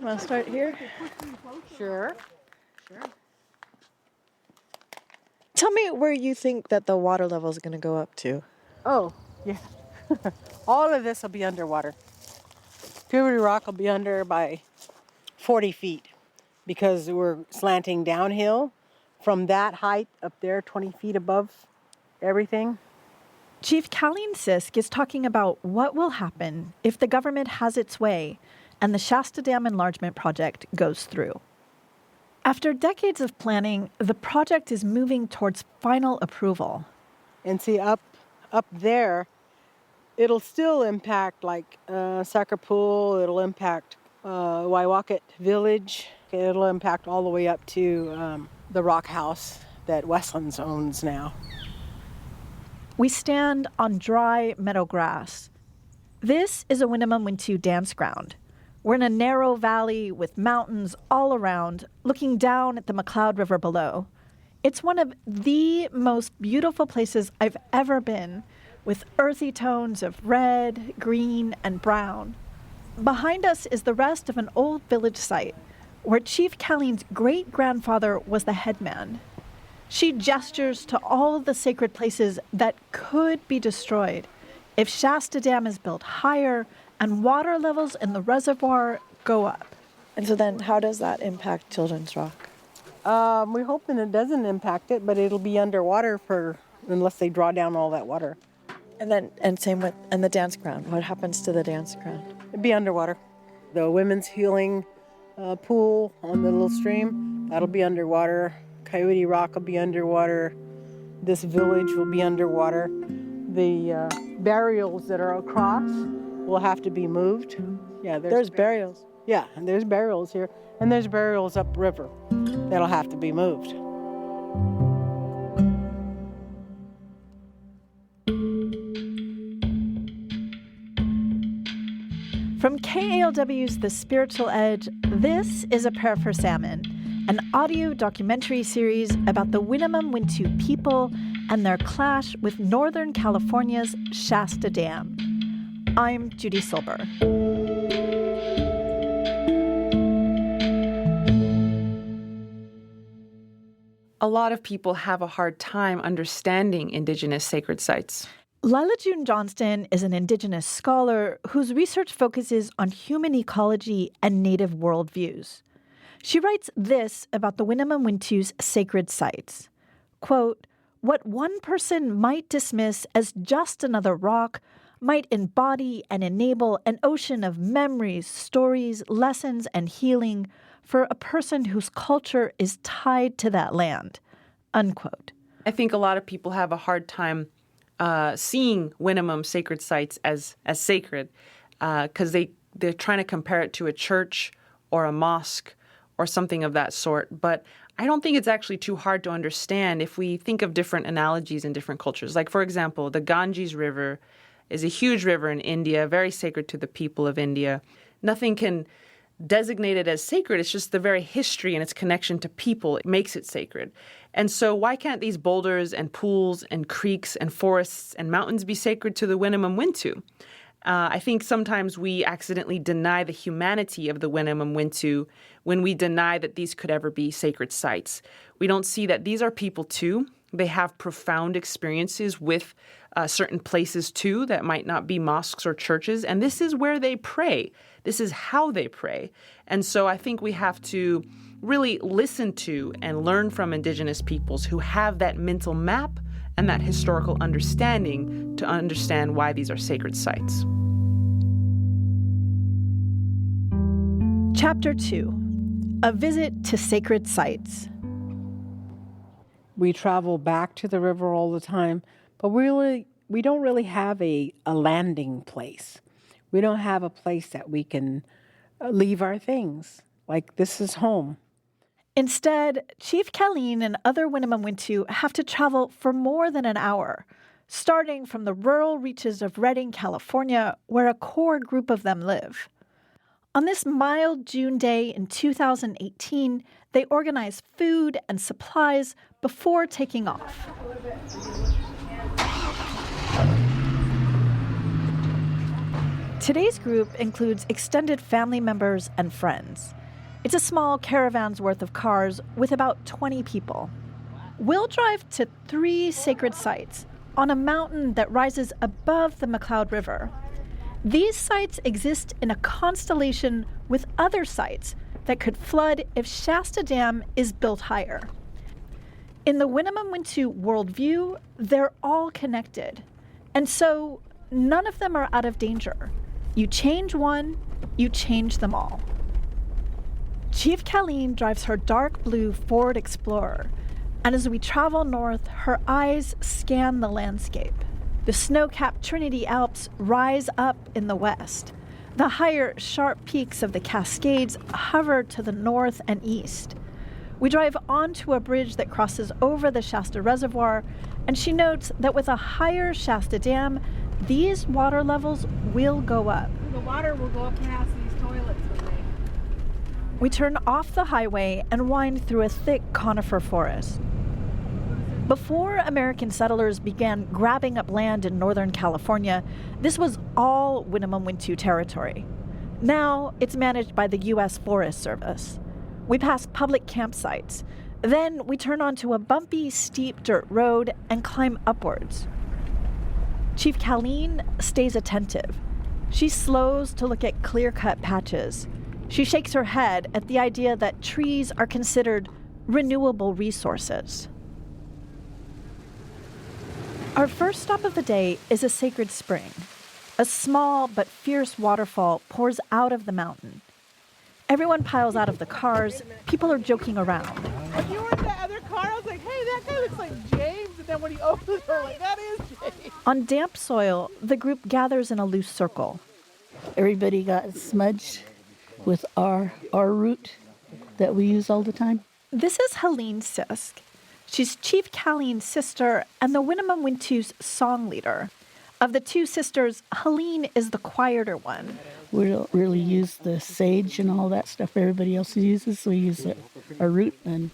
Want to start here? Sure. Tell me where you think that the water level is going to go up to. Oh, yeah. All of this will be underwater. Puberty Rock will be under by 40 feet because we're slanting downhill from that height up there, 20 feet above everything. Chief Colleen Sisk is talking about what will happen if the government has its way and the Shasta Dam enlargement project goes through. After decades of planning, the project is moving towards final approval. And see, up there, it'll still impact like Sucker Pool, it'll impact Waiwakat Village, it'll impact all the way up to the rock house that Westlands owns now. We stand on dry meadow grass. This is a Winnemem Wintu dance ground. We're in a narrow valley with mountains all around, looking down at the McCloud River below. It's one of the most beautiful places I've ever been, with earthy tones of red, green, and brown. Behind us is the rest of an old village site, where Chief Colleen's great-grandfather was the headman. She gestures to all the sacred places that could be destroyed if Shasta Dam is built higher and water levels in the reservoir go up. And so then how does that impact Children's Rock? We're hoping it doesn't impact it, but it'll be underwater unless they draw down all that water. And same with the dance ground. What happens to the dance ground? It'll be underwater. The women's healing pool on the little stream, that'll be underwater. Coyote Rock will be underwater. This village will be underwater. The burials that are across will have to be moved. Yeah, there's burials. Yeah, and there's burials here. And there's burials upriver that'll have to be moved. From KALW's The Spiritual Edge, this is A Prayer for Salmon, an audio documentary series about the Winnemem Wintu people and their clash with Northern California's Shasta Dam. I'm Judy Silber. A lot of people have a hard time understanding Indigenous sacred sites. Lila June Johnston is an Indigenous scholar whose research focuses on human ecology and Native worldviews. She writes this about the Winnemem Wintu's sacred sites. Quote, "What one person might dismiss as just another rock might embody and enable an ocean of memories, stories, lessons, and healing for a person whose culture is tied to that land." Unquote. I think a lot of people have a hard time seeing Winnemem sacred sites as sacred because they're trying to compare it to a church or a mosque or something of that sort. But I don't think it's actually too hard to understand if we think of different analogies in different cultures. Like, for example, the Ganges River is a huge river in India, very sacred to the people of India. Nothing can designate it as sacred. It's just the very history and its connection to people. It makes it sacred. And so why can't these boulders and pools and creeks and forests and mountains be sacred to the Winnemem Wintu? I think sometimes we accidentally deny the humanity of the Winnemem Wintu when we deny that these could ever be sacred sites. We don't see that these are people too. They have profound experiences with certain places too that might not be mosques or churches. And this is where they pray. This is how they pray. And so I think we have to really listen to and learn from Indigenous peoples who have that mental map and that historical understanding to understand why these are sacred sites. Chapter 2, A Visit to Sacred Sites. We travel back to the river all the time, but we don't really have a landing place. We don't have a place that we can leave our things. Like, this is home. Instead, Chief Colleen and other Winnemem Wintu have to travel for more than an hour, starting from the rural reaches of Redding, California, where a core group of them live. On this mild June day in 2018, they organize food and supplies before taking off. Today's group includes extended family members and friends. It's a small caravan's worth of cars with about 20 people. We'll drive to 3 sacred sites on a mountain that rises above the McCloud River. These sites exist in a constellation with other sites that could flood if Shasta Dam is built higher. In the Winnemem Wintu worldview, they're all connected. And so none of them are out of danger. You change one, you change them all. Chief Colleen drives her dark blue Ford Explorer, and as we travel north, her eyes scan the landscape. The snow-capped Trinity Alps rise up in the west. The higher, sharp peaks of the Cascades hover to the north and east. We drive onto a bridge that crosses over the Shasta Reservoir, and she notes that with a higher Shasta Dam, these water levels will go up. The water will go up past these toilets. We turn off the highway and wind through a thick conifer forest. Before American settlers began grabbing up land in Northern California, this was all Winnemem Wintu territory. Now it's managed by the U.S. Forest Service. We pass public campsites. Then we turn onto a bumpy, steep dirt road and climb upwards. Chief Colleen stays attentive. She slows to look at clear-cut patches. She shakes her head at the idea that trees are considered renewable resources. Our first stop of the day is a sacred spring. A small but fierce waterfall pours out of the mountain. Everyone piles out of the cars. People are joking around. When you were in the other car, I was like, hey, that guy looks like James. And then when he opened the door, like, that is James. On damp soil, the group gathers in a loose circle. Everybody got smudged with our root that we use all the time. This is Helene Sisk. She's Chief Colleen's sister and the Winnemem Wintu's song leader. Of the 2 sisters, Helene is the quieter one. We don't really use the sage and all that stuff everybody else uses. We use our root, and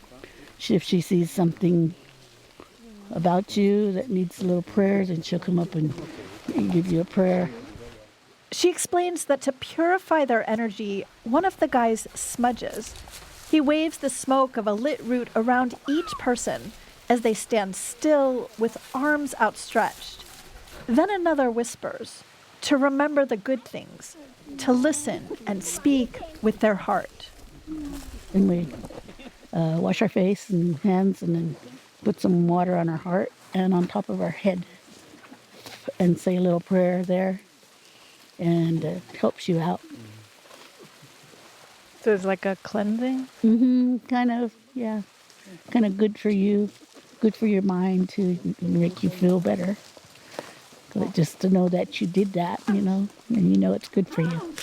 if she sees something about you that needs a little prayer, then she'll come up and give you a prayer. She explains that to purify their energy, one of the guys smudges. He waves the smoke of a lit root around each person as they stand still with arms outstretched. Then another whispers, to remember the good things, to listen and speak with their heart. And we wash our face and hands and then put some water on our heart and on top of our head and say a little prayer there, and it helps you out. So it's like a cleansing? Kind of, yeah. Kind of good for you, good for your mind to make you feel better. Just to know that you did that, and you know it's good for you.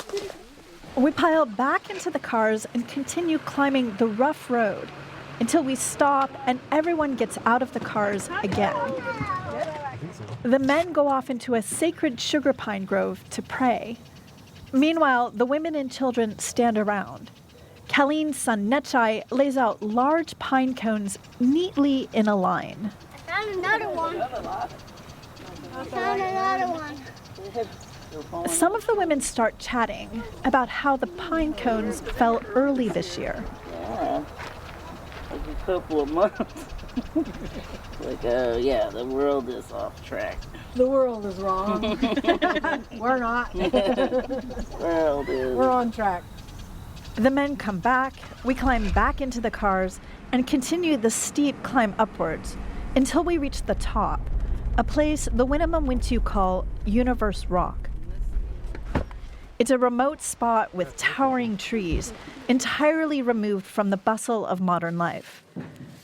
We pile back into the cars and continue climbing the rough road until we stop and everyone gets out of the cars again. The men go off into a sacred sugar pine grove to pray. Meanwhile, the women and children stand around. Colleen's son Nechai lays out large pine cones neatly in a line. I found another one. I found another one. Some of the women start chatting about how the pine cones fell early this year. Yeah, like a couple of months. The world is off track. The world is wrong. We're not. We're on track. The men come back, we climb back into the cars, and continue the steep climb upwards until we reach the top, a place the Winnemem Wintu call Universe Rock. It's a remote spot with towering trees, entirely removed from the bustle of modern life.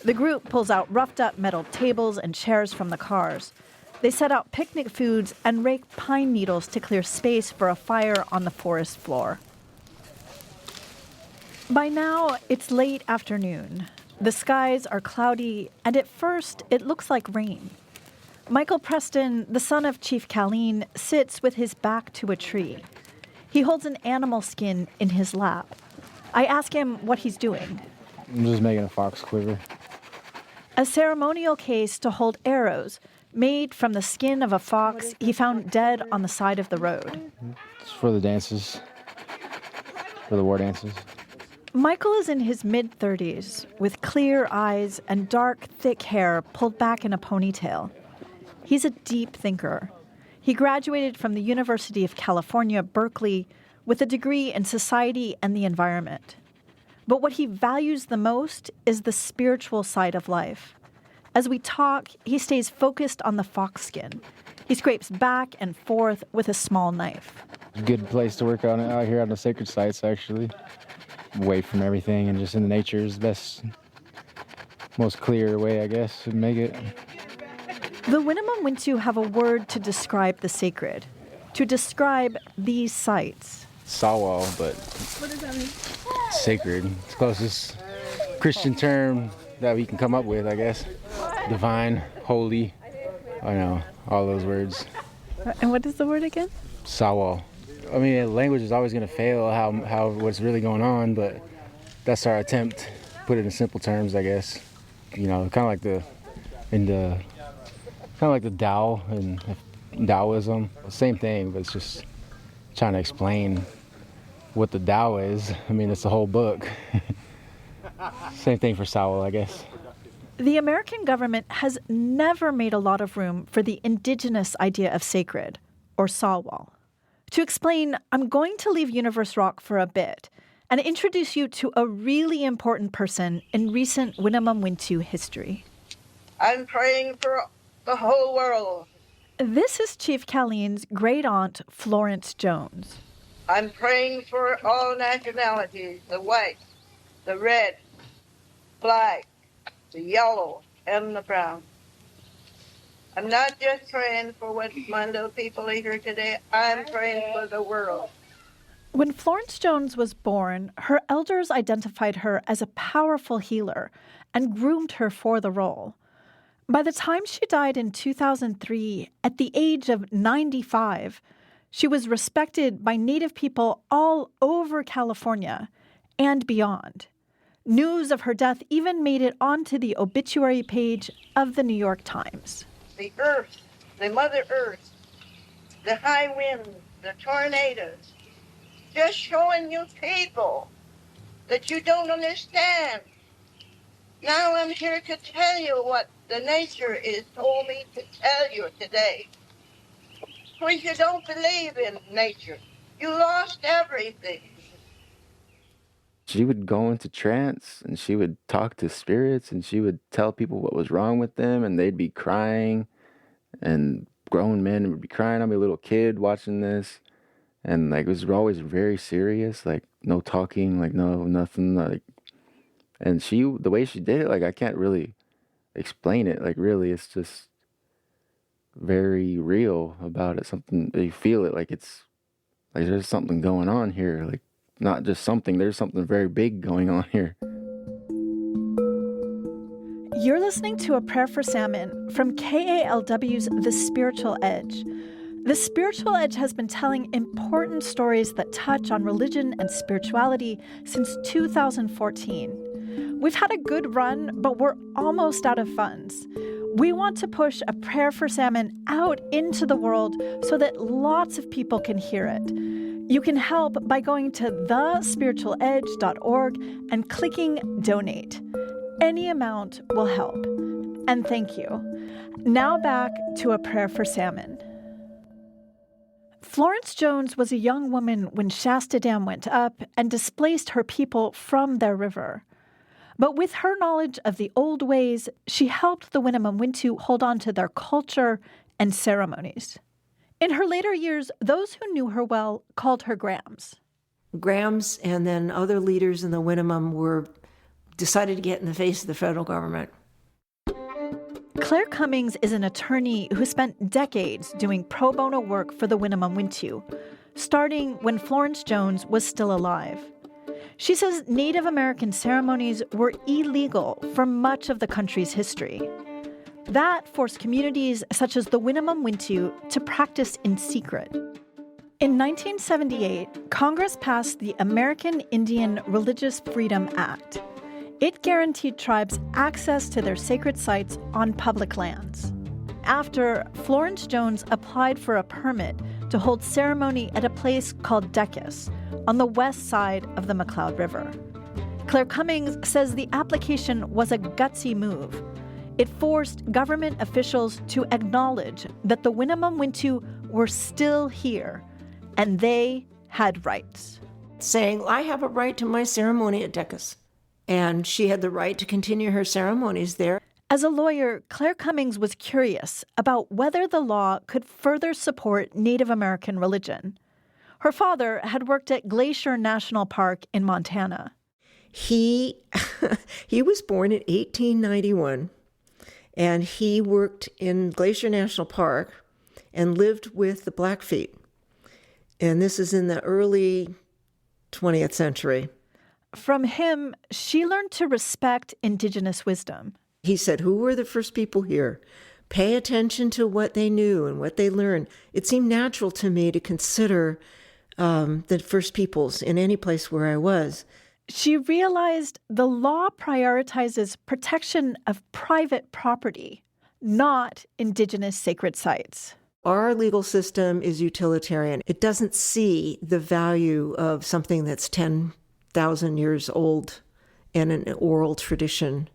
The group pulls out roughed-up metal tables and chairs from the cars. They set out picnic foods and rake pine needles to clear space for a fire on the forest floor. By now, it's late afternoon. The skies are cloudy, and at first, it looks like rain. Michael Preston, the son of Chief Colleen, sits with his back to a tree. He holds an animal skin in his lap. I ask him what he's doing. I'm just making a fox quiver. A ceremonial case to hold arrows made from the skin of a fox he found dead on the side of the road. It's for the dances, for the war dances. Michael is in his mid-30s with clear eyes and dark, thick hair pulled back in a ponytail. He's a deep thinker. He graduated from the University of California, Berkeley, with a degree in society and the environment. But what he values the most is the spiritual side of life. As we talk, he stays focused on the fox skin. He scrapes back and forth with a small knife. Good place to work on it out here on the sacred sites, actually. Away from everything and just in the nature is the best, most clear way, I guess, to make it. The Winnemem Wintu have a word to describe the sacred, to describe these sites. Sawal, but What does that mean? sacred. It's the closest Christian term that we can come up with, I guess. Divine, holy, I know, all those words. And what is the word again? Sawal. I mean, language is always going to fail how what's really going on, but that's our attempt. Put it in simple terms, I guess. You know, kind of like the Tao and Taoism. Same thing, but it's just trying to explain what the Tao is. I mean, it's a whole book. Same thing for Sawal, I guess. The American government has never made a lot of room for the indigenous idea of sacred, or Sawal. To explain, I'm going to leave Universe Rock for a bit and introduce you to a really important person in recent Winnemem Wintu history. I'm praying for the whole world. This is Chief Calleen's great-aunt, Florence Jones. I'm praying for all nationalities, the white, the red, black, the yellow, and the brown. I'm not just praying for what my little people are here today. I'm praying for the world. When Florence Jones was born, her elders identified her as a powerful healer and groomed her for the role. By the time she died in 2003, at the age of 95, she was respected by Native people all over California and beyond. News of her death even made it onto the obituary page of the New York Times. The earth, the Mother Earth, the high winds, the tornadoes, just showing you people that you don't understand. Now I'm here to tell you what the nature is told me to tell you today. For you don't believe in nature. You lost everything. She would go into trance and she would talk to spirits and she would tell people what was wrong with them and they'd be crying and grown men would be crying. I'd be a little kid watching this and like it was always very serious, like no talking, like no nothing, like. And the way she did it, like I can't really explain it, like really it's just very real about it. Something you feel it, like it's like there's something going on here, like not just something, there's something very big going on here. You're listening to A Prayer for Salmon from KALW's The Spiritual Edge. The Spiritual Edge has been telling important stories that touch on religion and spirituality since 2014. We've had a good run, but we're almost out of funds. We want to push A Prayer for Salmon out into the world so that lots of people can hear it. You can help by going to thespiritualedge.org and clicking Donate. Any amount will help. And thank you. Now back to A Prayer for Salmon. Florence Jones was a young woman when Shasta Dam went up and displaced her people from their river. But with her knowledge of the old ways, she helped the Winnemem Wintu hold on to their culture and ceremonies. In her later years, those who knew her well called her Grams. Grams and then other leaders in the Winnemem decided to get in the face of the federal government. Claire Cummings is an attorney who spent decades doing pro bono work for the Winnemem Wintu, starting when Florence Jones was still alive. She says Native American ceremonies were illegal for much of the country's history. That forced communities such as the Winnemem Wintu to practice in secret. In 1978, Congress passed the American Indian Religious Freedom Act. It guaranteed tribes access to their sacred sites on public lands. after, Florence Jones applied for a permit to hold ceremony at a place called Decus on the west side of the McCloud River. Claire Cummings says the application was a gutsy move. It forced government officials to acknowledge that the Winnemem Wintu were still here, and they had rights. Saying, I have a right to my ceremony at Decus. And she had the right to continue her ceremonies there. As a lawyer, Claire Cummings was curious about whether the law could further support Native American religion. Her father had worked at Glacier National Park in Montana. He was born in 1891, and he worked in Glacier National Park and lived with the Blackfeet. And this is in the early 20th century. From him, she learned to respect indigenous wisdom. He said, who were the first people here? Pay attention to what they knew and what they learned. It seemed natural to me to consider the first peoples in any place where I was. She realized the law prioritizes protection of private property, not indigenous sacred sites. Our legal system is utilitarian. It doesn't see the value of something that's 10,000 years old and an oral tradition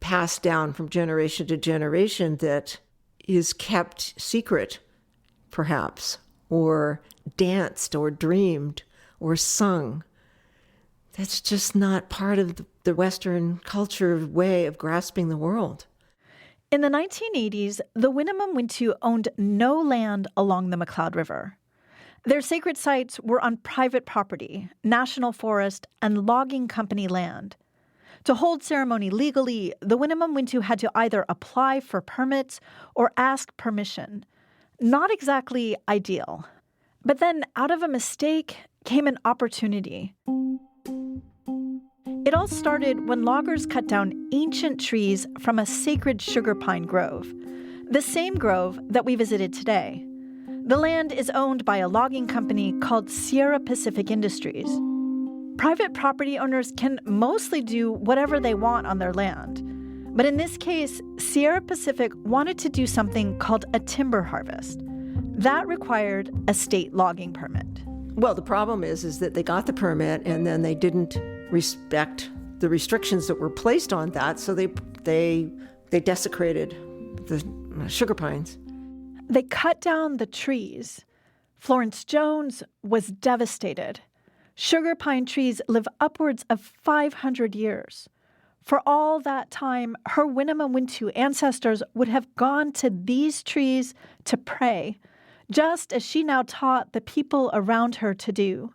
passed down from generation to generation that is kept secret, perhaps, or danced or dreamed or sung. That's just not part of the Western culture way of grasping the world. In the 1980s, the Winnemem Wintu owned no land along the McCloud River. Their sacred sites were on private property, national forest, and logging company land. To hold ceremony legally, the Winnemem Wintu had to either apply for permits or ask permission. Not exactly ideal. But then, out of a mistake, came an opportunity. It all started when loggers cut down ancient trees from a sacred sugar pine grove, the same grove that we visited today. The land is owned by a logging company called Sierra Pacific Industries. Private property owners can mostly do whatever they want on their land. But in this case, Sierra Pacific wanted to do something called a timber harvest. That required a state logging permit. Well, the problem is that they got the permit and then they didn't respect the restrictions that were placed on that, so they desecrated the sugar pines. They cut down the trees. Florence Jones was devastated. Sugar pine trees live upwards of 500 years. For all that time, her Winnemem Wintu ancestors would have gone to these trees to pray, just as she now taught the people around her to do.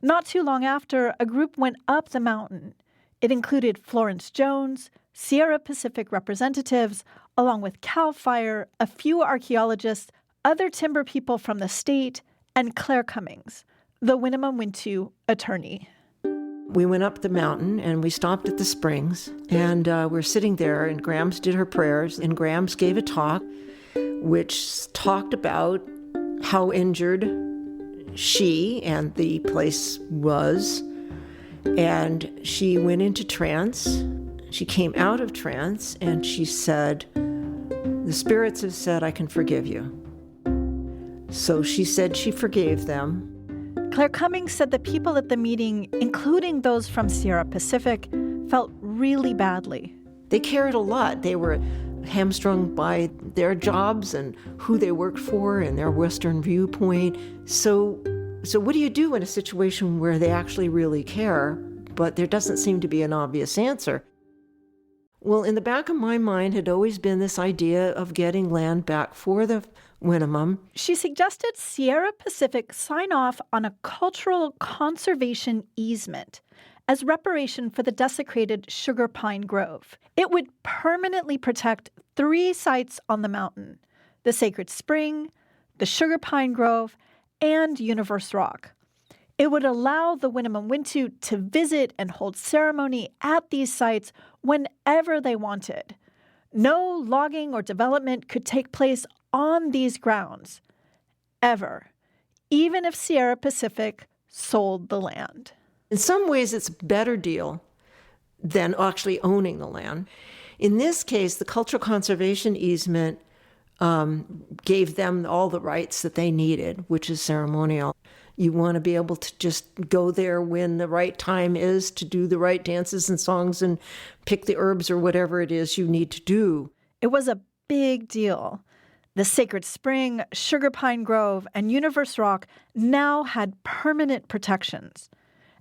Not too long after, a group went up the mountain. It included Florence Jones, Sierra Pacific representatives, along with CAL FIRE, a few archaeologists, other timber people from the state, and Claire Cummings, the Winnemem Wintu attorney. We went up the mountain and we stopped at the springs, and we're sitting there, and Grams did her prayers, and Grams gave a talk which talked about how injured she and the place was, and she went into trance. She came out of trance and she said, the spirits have said, I can forgive you. So she said she forgave them. Claire Cummings said the people at the meeting, including those from Sierra Pacific, felt really badly. They cared a lot. They were hamstrung by their jobs and who they worked for and their Western viewpoint. So what do you do in a situation where they actually really care, but there doesn't seem to be an obvious answer? Well, in the back of my mind had always been this idea of getting land back for the Winnemem. She suggested Sierra Pacific sign off on a cultural conservation easement as reparation for the desecrated sugar pine grove. It would permanently protect 3 sites on the mountain: the Sacred Spring, the Sugar Pine Grove, and Universe Rock. It would allow the Winnemem Wintu to visit and hold ceremony at these sites whenever they wanted. No logging or development could take place on these grounds, ever, even if Sierra Pacific sold the land. In some ways, it's a better deal than actually owning the land. In this case, the cultural conservation easement gave them all the rights that they needed, which is ceremonial. You want to be able to just go there when the right time is to do the right dances and songs and pick the herbs or whatever it is you need to do. It was a big deal. The Sacred Spring, Sugar Pine Grove, and Universe Rock now had permanent protections,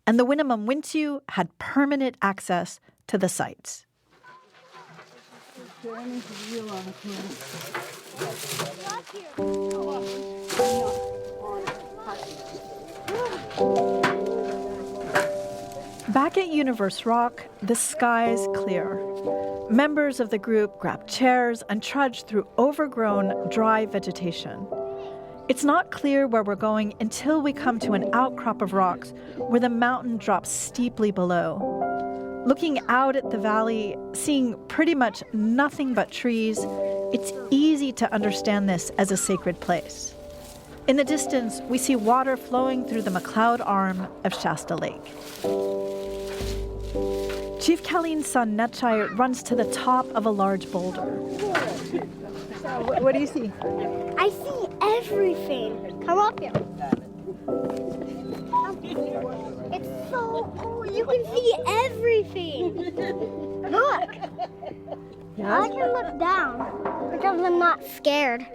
and the Winnemem Wintu had permanent access to the sites. Back at Universe Rock, the sky's clear. Members of the group grab chairs and trudge through overgrown, dry vegetation. It's not clear where we're going until we come to an outcrop of rocks where the mountain drops steeply below. Looking out at the valley, seeing pretty much nothing but trees, it's easy to understand this as a sacred place. In the distance, we see water flowing through the McCloud arm of Shasta Lake. Chief Kalleen's son, Netchai, runs to the top of a large boulder. What do you see? I see everything. Come up here. It's so cool. You can see everything. Look. I can look down because I'm not scared.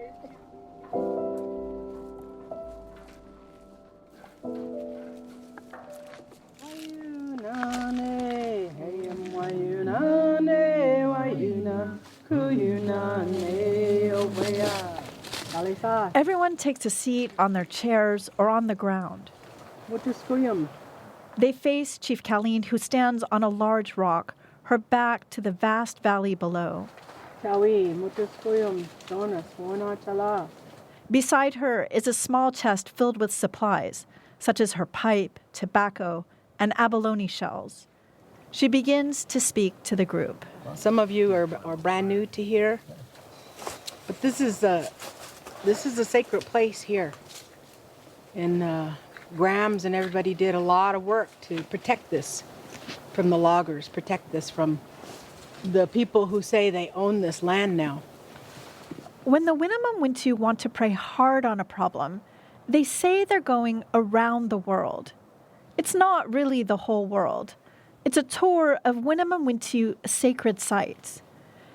Everyone takes a seat on their chairs or on the ground. They face Chief Kalleen, who stands on a large rock, her back to the vast valley below. Beside her is a small chest filled with supplies, such as her pipe, tobacco, and abalone shells. She begins to speak to the group. Some of you are brand new to here, but this is a sacred place here. And Grams and everybody did a lot of work to protect this from the loggers, protect this from the people who say they own this land now. When the Winnemem Wintu want to pray hard on a problem, they say they're going around the world. It's not really the whole world. It's a tour of Winnemem Wintu sacred sites.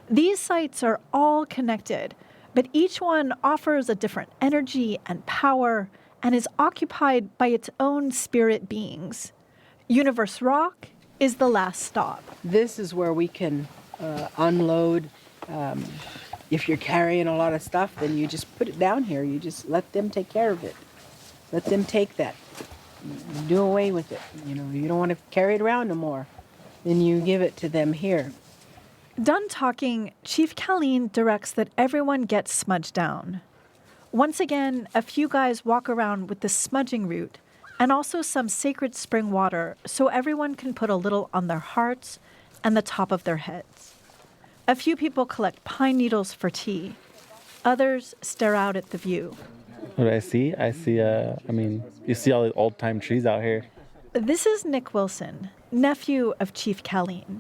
These sites are all connected, but each one offers a different energy and power and is occupied by its own spirit beings. Universe Rock is the last stop. This is where we can unload. If you're carrying a lot of stuff, then you just put it down here. You just let them take care of it. Let them take that. Do away with it. You know, you don't want to carry it around no more. Then you give it to them here. Done talking, Chief Kalleen directs that everyone get smudged down. Once again, a few guys walk around with the smudging root and also some sacred spring water so everyone can put a little on their hearts and the top of their heads. A few people collect pine needles for tea. Others stare out at the view. What do I see? I see, you see all the old-time trees out here. This is Nick Wilson, nephew of Chief Kalleen.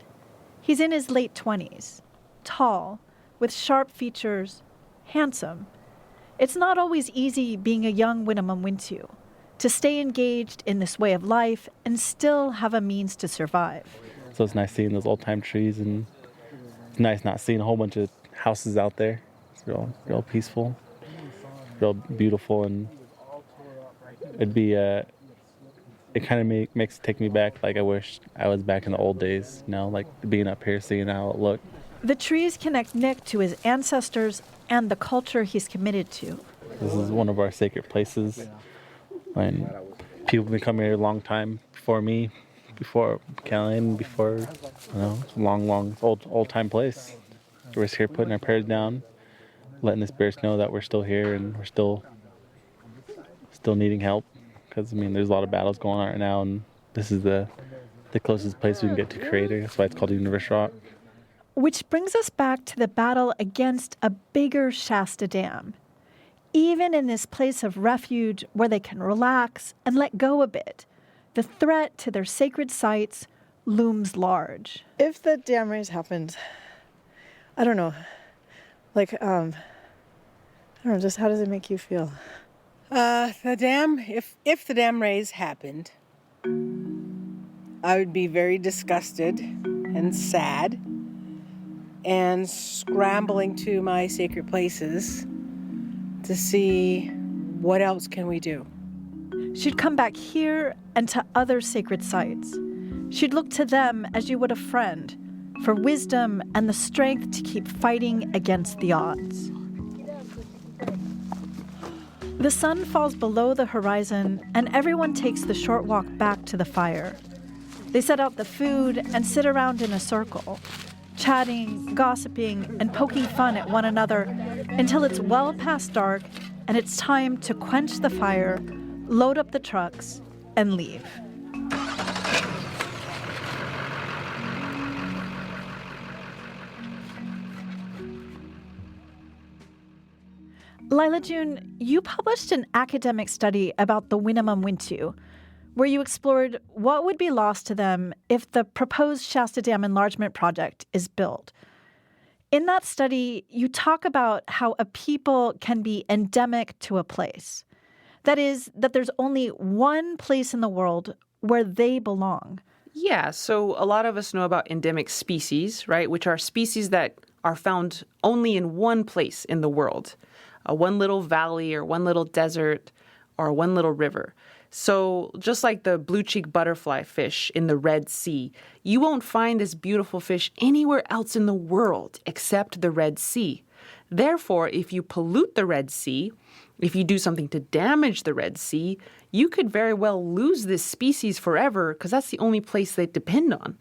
He's in his late 20s, tall, with sharp features, handsome. It's not always easy being a young Winnemem Wintu, to stay engaged in this way of life and still have a means to survive. So it's nice seeing those old-time trees, and it's nice not seeing a whole bunch of houses out there. It's real peaceful, real beautiful, and it'd be it kind of take me back. Like I wish I was back in the old days, like being up here, seeing how it looked. The trees connect Nick to his ancestors and the culture he's committed to. This is one of our sacred places, and people have been coming here a long time before me, before Kalleen, before long old time place. We're just here putting our prayers down, letting the spirits know that we're still here and we're still needing help. Because, there's a lot of battles going on right now, and this is the closest place we can get to Creator. That's why it's called Universe Rock. Which brings us back to the battle against a bigger Shasta Dam. Even in this place of refuge where they can relax and let go a bit, the threat to their sacred sites looms large. If the dam raise happens, I don't know. Like, I don't know, just how does it make you feel? The dam, if the dam raise happened, I would be very disgusted and sad and scrambling to my sacred places to see what else can we do. She'd come back here and to other sacred sites. She'd look to them as you would a friend, for wisdom and the strength to keep fighting against the odds. The sun falls below the horizon, and everyone takes the short walk back to the fire. They set out the food and sit around in a circle, chatting, gossiping, and poking fun at one another until it's well past dark and it's time to quench the fire, load up the trucks, and leave. Lila June, you published an academic study about the Winnemem Wintu, where you explored what would be lost to them if the proposed Shasta Dam enlargement project is built. In that study, you talk about how a people can be endemic to a place. That is, that there's only one place in the world where they belong. Yeah, so a lot of us know about endemic species, right, which are species that are found only in one place in the world. One little valley or one little desert or one little river. So just like the blue-cheeked butterfly fish in the Red Sea, you won't find this beautiful fish anywhere else in the world except the Red Sea. Therefore, if you pollute the Red Sea, if you do something to damage the Red Sea, you could very well lose this species forever because that's the only place they depend on.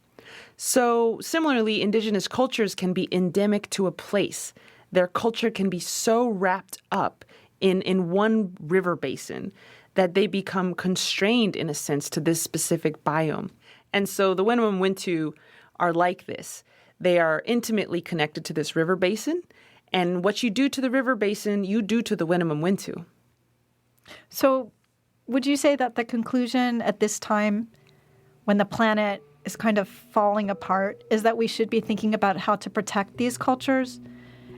So similarly, indigenous cultures can be endemic to a place. Their culture can be so wrapped up in one river basin that they become constrained, in a sense, to this specific biome. And so the Winnemem Wintu are like this. They are intimately connected to this river basin, and what you do to the river basin, you do to the Winnemem Wintu. So would you say that the conclusion at this time, when the planet is kind of falling apart, is that we should be thinking about how to protect these cultures?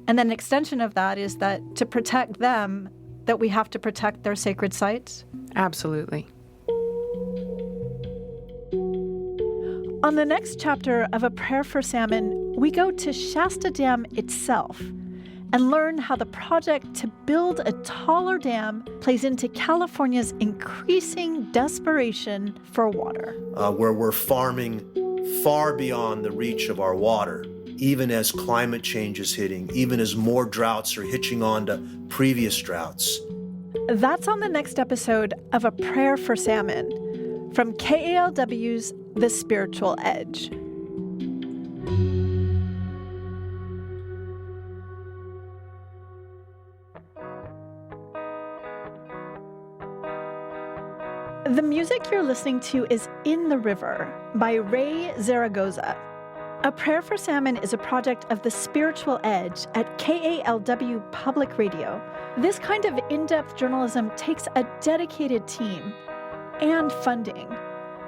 And then an extension of that is that to protect them, that we have to protect their sacred sites? Absolutely. On the next chapter of A Prayer for Salmon, we go to Shasta Dam itself and learn how the project to build a taller dam plays into California's increasing desperation for water. Where we're farming far beyond the reach of our water, even as climate change is hitting, even as more droughts are hitching on to previous droughts. That's on the next episode of A Prayer for Salmon from KALW's The Spiritual Edge. The music you're listening to is In the River by Ray Zaragoza. A Prayer for Salmon is a project of The Spiritual Edge at KALW Public Radio. This kind of in-depth journalism takes a dedicated team and funding.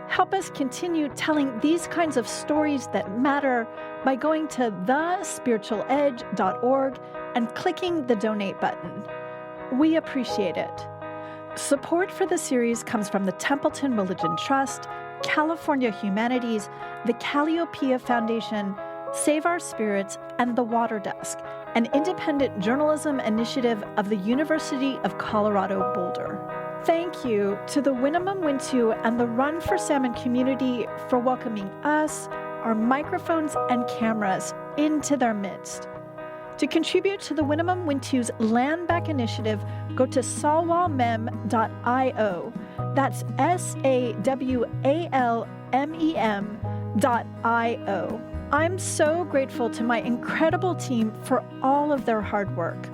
Help us continue telling these kinds of stories that matter by going to thespiritualedge.org and clicking the donate button. We appreciate it. Support for the series comes from the Templeton Religion Trust, California Humanities, the Calliopeia Foundation, Save Our Spirits, and The Water Desk, an independent journalism initiative of the University of Colorado Boulder. Thank you to the Winnemem Wintu and the Run for Salmon community for welcoming us, our microphones and cameras into their midst. To contribute to the Winnemem Wintu's Land Back Initiative, go to sawalmem.io. That's SAWALMEM.io. I'm so grateful to my incredible team for all of their hard work.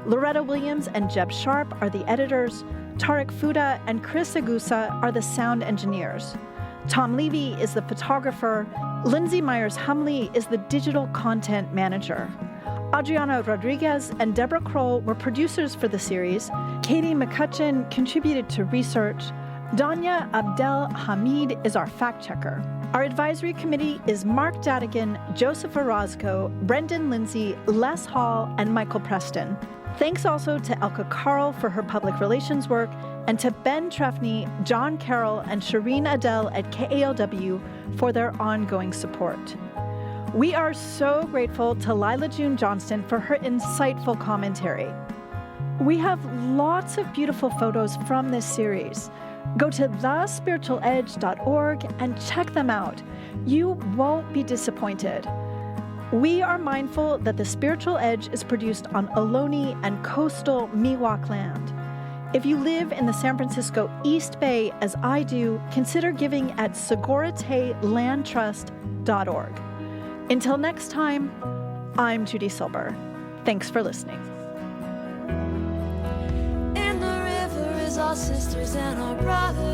Loretta Williams and Jeb Sharp are the editors. Tarek Fuda and Chris Agusa are the sound engineers. Tom Levy is the photographer. Lindsay Myers-Humley is the digital content manager. Adriana Rodriguez and Deborah Kroll were producers for the series. Katie McCutcheon contributed to research. Danya Abdel Hamid is our fact checker. Our advisory committee is Mark Dadigan, Joseph Orozco, Brendan Lindsay, Les Hall, and Michael Preston. Thanks also to Elka Carl for her public relations work, and to Ben Trefny, John Carroll, and Shireen Adele at KALW for their ongoing support. We are so grateful to Lila June Johnston for her insightful commentary. We have lots of beautiful photos from this series. Go to thespiritualedge.org and check them out. You won't be disappointed. We are mindful that The Spiritual Edge is produced on Ohlone and coastal Miwok land. If you live in the San Francisco East Bay, as I do, consider giving at segoritelandtrust.org. Until next time, I'm Judy Silber. Thanks for listening. In the river is our sisters and our brothers.